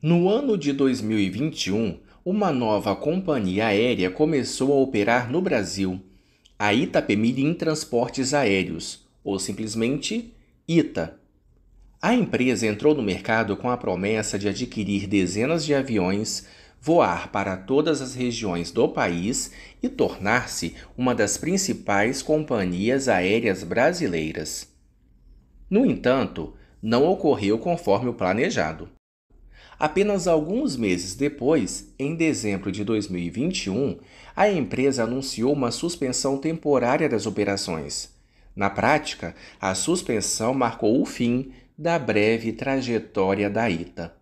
No ano de 2021, uma nova companhia aérea começou a operar no Brasil, a Itapemirim Transportes Aéreos, ou simplesmente ITA. A empresa entrou no mercado com a promessa de adquirir dezenas de aviões, voar para todas as regiões do país e tornar-se uma das principais companhias aéreas brasileiras. No entanto, não ocorreu conforme o planejado. Apenas alguns meses depois, em dezembro de 2021, a empresa anunciou uma suspensão temporária das operações. Na prática, a suspensão marcou o fim da breve trajetória da ITA.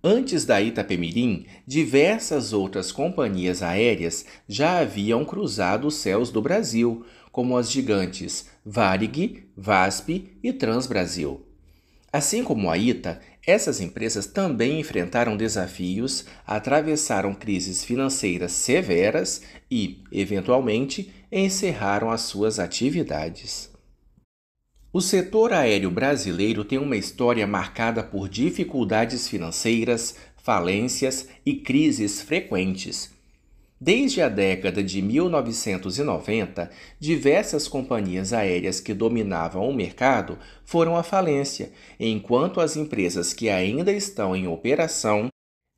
Antes da Itapemirim, diversas outras companhias aéreas já haviam cruzado os céus do Brasil, como as gigantes Varig, VASP e Transbrasil. Assim como a ITA, essas empresas também enfrentaram desafios, atravessaram crises financeiras severas e, eventualmente, encerraram as suas atividades. O setor aéreo brasileiro tem uma história marcada por dificuldades financeiras, falências e crises frequentes. Desde a década de 1990, diversas companhias aéreas que dominavam o mercado foram à falência, enquanto as empresas que ainda estão em operação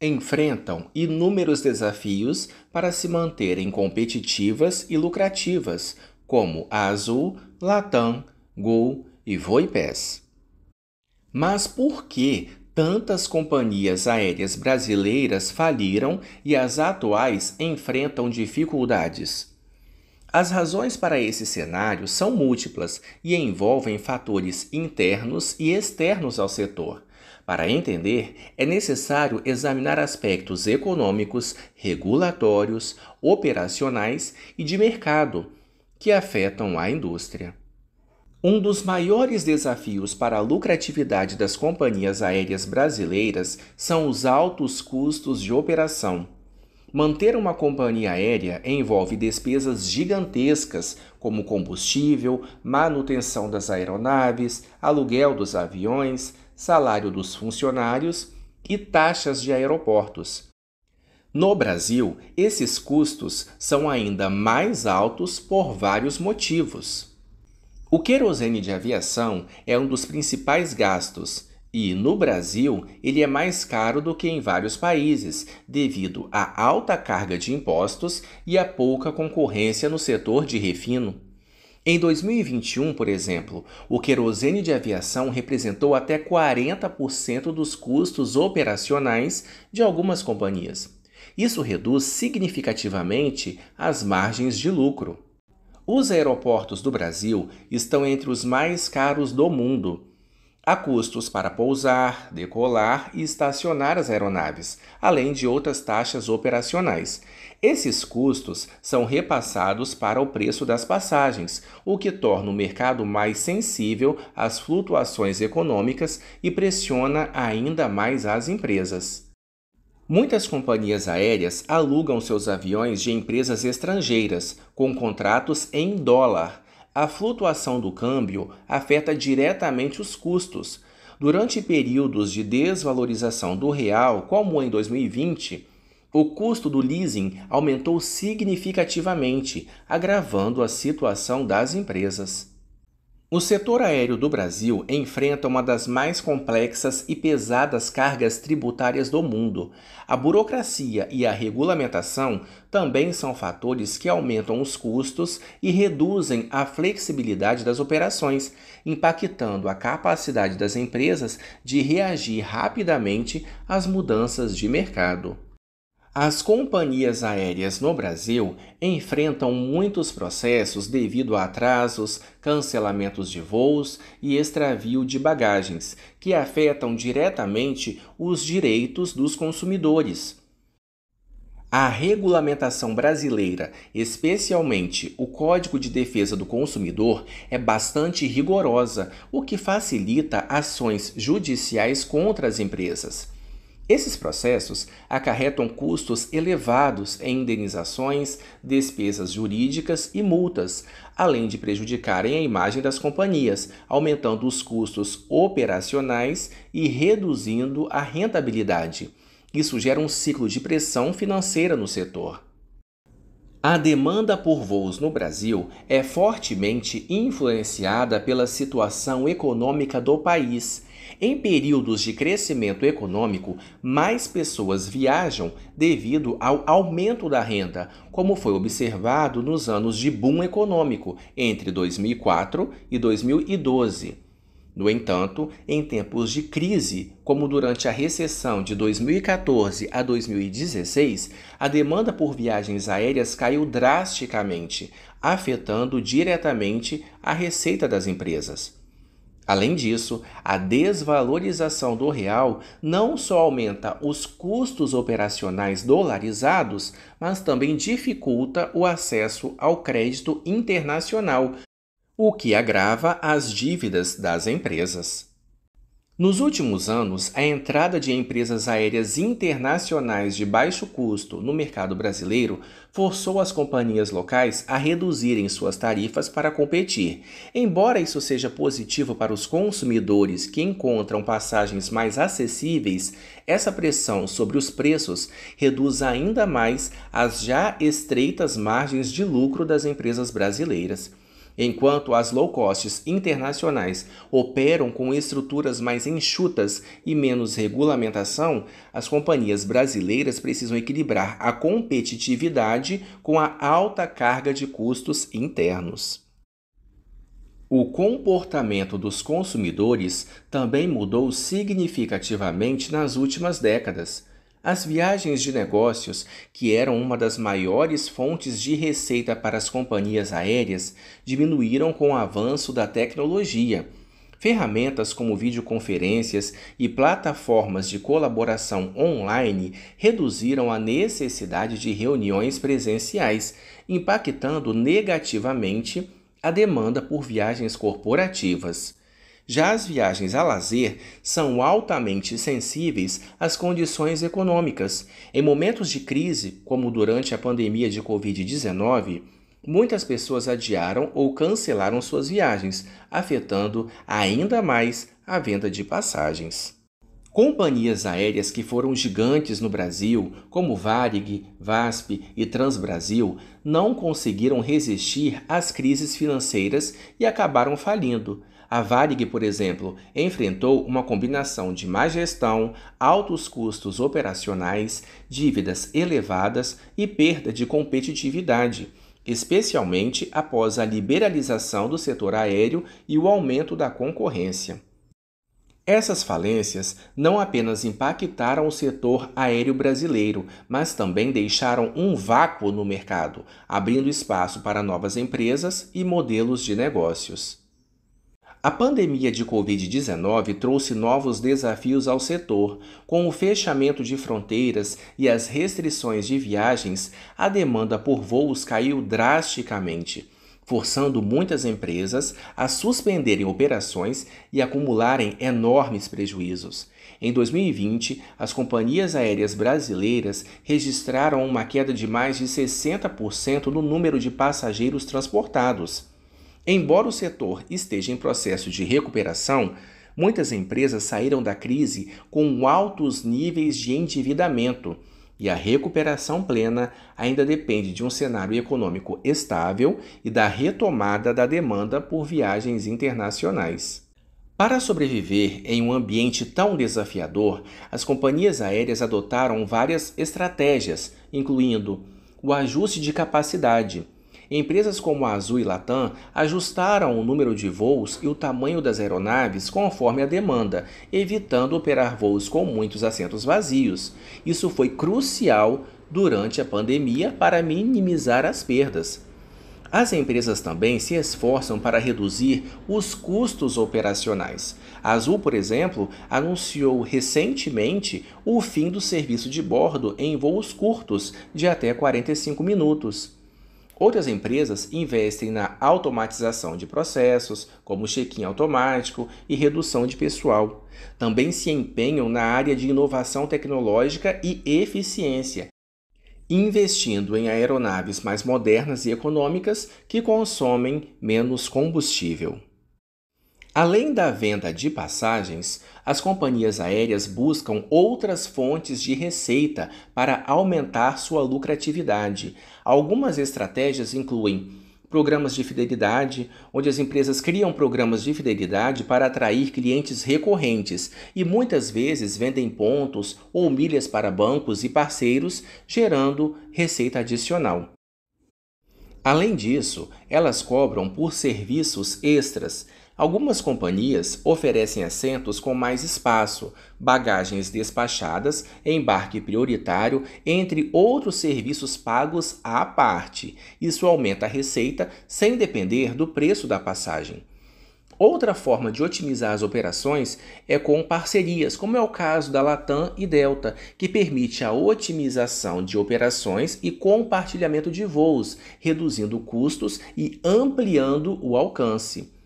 enfrentam inúmeros desafios para se manterem competitivas e lucrativas, como a Azul, Latam, Gol e Voipés. Mas por que tantas companhias aéreas brasileiras faliram e as atuais enfrentam dificuldades? As razões para esse cenário são múltiplas e envolvem fatores internos e externos ao setor. Para entender, é necessário examinar aspectos econômicos, regulatórios, operacionais e de mercado que afetam a indústria. Um dos maiores desafios para a lucratividade das companhias aéreas brasileiras são os altos custos de operação. Manter uma companhia aérea envolve despesas gigantescas, como combustível, manutenção das aeronaves, aluguel dos aviões, salário dos funcionários e taxas de aeroportos. No Brasil, esses custos são ainda mais altos por vários motivos. O querosene de aviação é um dos principais gastos e, no Brasil, ele é mais caro do que em vários países, devido à alta carga de impostos e à pouca concorrência no setor de refino. Em 2021, por exemplo, o querosene de aviação representou até 40% dos custos operacionais de algumas companhias. Isso reduz significativamente as margens de lucro. Os aeroportos do Brasil estão entre os mais caros do mundo. Há custos para pousar, decolar e estacionar as aeronaves, além de outras taxas operacionais. Esses custos são repassados para o preço das passagens, o que torna o mercado mais sensível às flutuações econômicas e pressiona ainda mais as empresas. Muitas companhias aéreas alugam seus aviões de empresas estrangeiras, com contratos em dólar. A flutuação do câmbio afeta diretamente os custos. Durante períodos de desvalorização do real, como em 2020, o custo do leasing aumentou significativamente, agravando a situação das empresas. O setor aéreo do Brasil enfrenta uma das mais complexas e pesadas cargas tributárias do mundo. A burocracia e a regulamentação também são fatores que aumentam os custos e reduzem a flexibilidade das operações, impactando a capacidade das empresas de reagir rapidamente às mudanças de mercado. As companhias aéreas no Brasil enfrentam muitos processos devido a atrasos, cancelamentos de voos e extravio de bagagens, que afetam diretamente os direitos dos consumidores. A regulamentação brasileira, especialmente o Código de Defesa do Consumidor, é bastante rigorosa, o que facilita ações judiciais contra as empresas. Esses processos acarretam custos elevados em indenizações, despesas jurídicas e multas, além de prejudicarem a imagem das companhias, aumentando os custos operacionais e reduzindo a rentabilidade. Isso gera um ciclo de pressão financeira no setor. A demanda por voos no Brasil é fortemente influenciada pela situação econômica do país. Em períodos de crescimento econômico, mais pessoas viajam devido ao aumento da renda, como foi observado nos anos de boom econômico entre 2004 e 2012. No entanto, em tempos de crise, como durante a recessão de 2014 a 2016, a demanda por viagens aéreas caiu drasticamente, afetando diretamente a receita das empresas. Além disso, a desvalorização do real não só aumenta os custos operacionais dolarizados, mas também dificulta o acesso ao crédito internacional, o que agrava as dívidas das empresas. Nos últimos anos, a entrada de empresas aéreas internacionais de baixo custo no mercado brasileiro forçou as companhias locais a reduzirem suas tarifas para competir. Embora isso seja positivo para os consumidores que encontram passagens mais acessíveis, essa pressão sobre os preços reduz ainda mais as já estreitas margens de lucro das empresas brasileiras. Enquanto as low-costs internacionais operam com estruturas mais enxutas e menos regulamentação, as companhias brasileiras precisam equilibrar a competitividade com a alta carga de custos internos. O comportamento dos consumidores também mudou significativamente nas últimas décadas. As viagens de negócios, que eram uma das maiores fontes de receita para as companhias aéreas, diminuíram com o avanço da tecnologia. Ferramentas como videoconferências e plataformas de colaboração online reduziram a necessidade de reuniões presenciais, impactando negativamente a demanda por viagens corporativas. Já as viagens a lazer são altamente sensíveis às condições econômicas. Em momentos de crise, como durante a pandemia de Covid-19, muitas pessoas adiaram ou cancelaram suas viagens, afetando ainda mais a venda de passagens. Companhias aéreas que foram gigantes no Brasil, como Varig, VASP e Transbrasil, não conseguiram resistir às crises financeiras e acabaram falindo. A Varig, por exemplo, enfrentou uma combinação de má gestão, altos custos operacionais, dívidas elevadas e perda de competitividade, especialmente após a liberalização do setor aéreo e o aumento da concorrência. Essas falências não apenas impactaram o setor aéreo brasileiro, mas também deixaram um vácuo no mercado, abrindo espaço para novas empresas e modelos de negócios. A pandemia de Covid-19 trouxe novos desafios ao setor. Com o fechamento de fronteiras e as restrições de viagens, a demanda por voos caiu drasticamente, forçando muitas empresas a suspenderem operações e acumularem enormes prejuízos. Em 2020, as companhias aéreas brasileiras registraram uma queda de mais de 60% no número de passageiros transportados. Embora o setor esteja em processo de recuperação, muitas empresas saíram da crise com altos níveis de endividamento, e a recuperação plena ainda depende de um cenário econômico estável e da retomada da demanda por viagens internacionais. Para sobreviver em um ambiente tão desafiador, as companhias aéreas adotaram várias estratégias, incluindo o ajuste de capacidade. Empresas como a Azul e Latam ajustaram o número de voos e o tamanho das aeronaves conforme a demanda, evitando operar voos com muitos assentos vazios. Isso foi crucial durante a pandemia para minimizar as perdas. As empresas também se esforçam para reduzir os custos operacionais. A Azul, por exemplo, anunciou recentemente o fim do serviço de bordo em voos curtos de até 45 minutos. Outras empresas investem na automatização de processos, como check-in automático e redução de pessoal. Também se empenham na área de inovação tecnológica e eficiência, investindo em aeronaves mais modernas e econômicas que consomem menos combustível. Além da venda de passagens, as companhias aéreas buscam outras fontes de receita para aumentar sua lucratividade. Algumas estratégias incluem programas de fidelidade, onde as empresas criam programas de fidelidade para atrair clientes recorrentes e muitas vezes vendem pontos ou milhas para bancos e parceiros, gerando receita adicional. Além disso, elas cobram por serviços extras. Algumas companhias oferecem assentos com mais espaço, bagagens despachadas, embarque prioritário, entre outros serviços pagos à parte. Isso aumenta a receita sem depender do preço da passagem. Outra forma de otimizar as operações é com parcerias, como é o caso da Latam e Delta, que permite a otimização de operações e compartilhamento de voos, reduzindo custos e ampliando o alcance.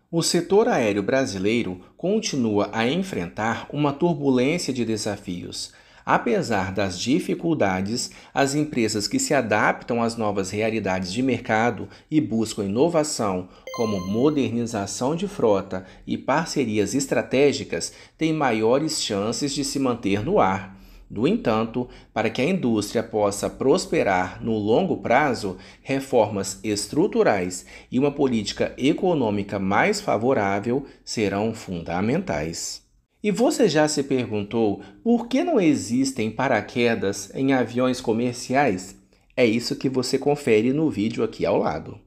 O setor aéreo brasileiro continua a enfrentar uma turbulência de desafios. Apesar das dificuldades, as empresas que se adaptam às novas realidades de mercado e buscam inovação, como modernização de frota e parcerias estratégicas, têm maiores chances de se manter no ar. No entanto, para que a indústria possa prosperar no longo prazo, reformas estruturais e uma política econômica mais favorável serão fundamentais. E você já se perguntou por que não existem paraquedas em aviões comerciais? É isso que você confere no vídeo aqui ao lado.